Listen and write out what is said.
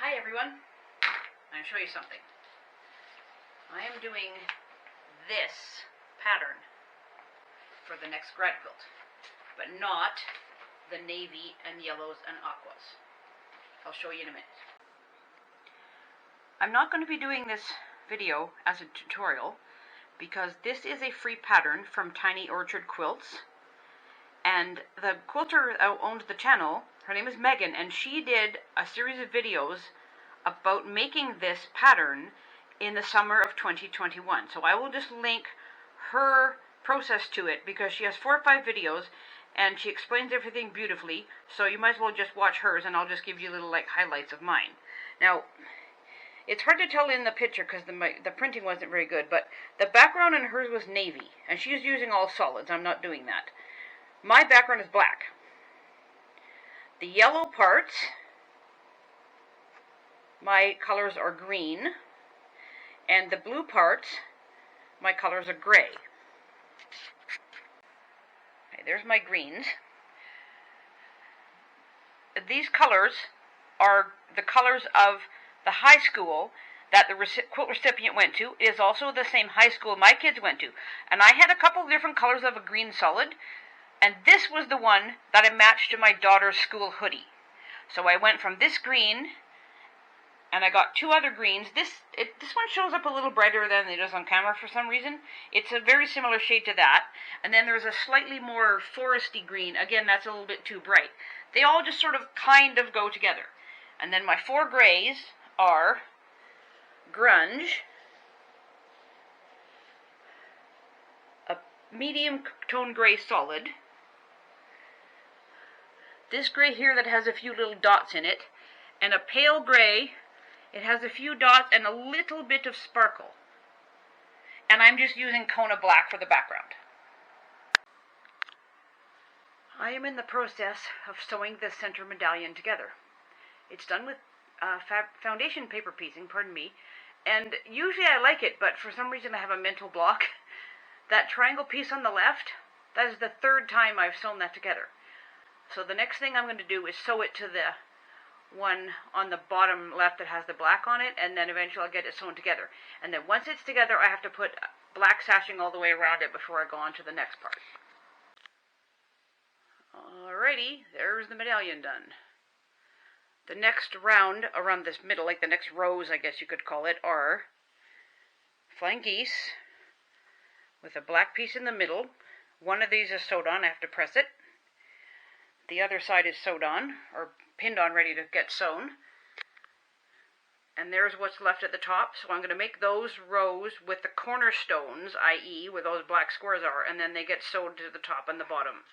Hi everyone, I'm going to show you something. I am doing this pattern for the next grad quilt, but not the navy and yellows and aquas. I'll show you in a minute. I'm not going to be doing this video as a tutorial because this is a free pattern from Tiny Orchard Quilts, and the quilter who owns the channel, her name is Megan, and she did a series of videos about making this pattern in the summer of 2021. So I will just link her process to it because she has 4 or 5 videos and she explains everything beautifully, so you might as well just watch hers and I'll just give you little highlights of mine. Now, it's hard to tell in the picture because the printing wasn't very good, but the background in hers was navy, and she's using all solids. I'm not doing that. My background is black. The yellow parts, my colors are green, and the blue parts, my colors are gray. Okay, there's my greens. These colors are the colors of the high school that the quilt recipient went to. It is also the same high school my kids went to. And I had a couple of different colors of a green solid, and this was the one that I matched to my daughter's school hoodie. So I went from this green, and I got 2 other greens. This one shows up a little brighter than it does on camera for some reason. It's a very similar shade to that. And then there's a slightly more foresty green. Again, that's a little bit too bright. They all just sort of kind of go together. And then my 4 grays are grunge, a medium tone gray solid, this gray here that has a few little dots in it, and a pale gray. It has a few dots and a little bit of sparkle. And I'm just using Kona black for the background. I am in the process of sewing this center medallion together. It's done with foundation paper piecing, pardon me, and usually I like it, but for some reason I have a mental block. That triangle piece on the left, that is the 3rd time I've sewn that together. So the next thing I'm going to do is sew it to the one on the bottom left that has the black on it, and then eventually I'll get it sewn together. And then once it's together, I have to put black sashing all the way around it before I go on to the next part. Alrighty, there's the medallion done. The next round around this middle, like the next rows I guess you could call it, are flying geese with a black piece in the middle. One of these is sewed on, I have to press it. The other side is sewed on, or pinned on, ready to get sewn. And there's what's left at the top, so I'm going to make those rows with the cornerstones, i.e. where those black squares are, and then they get sewed to the top and the bottom.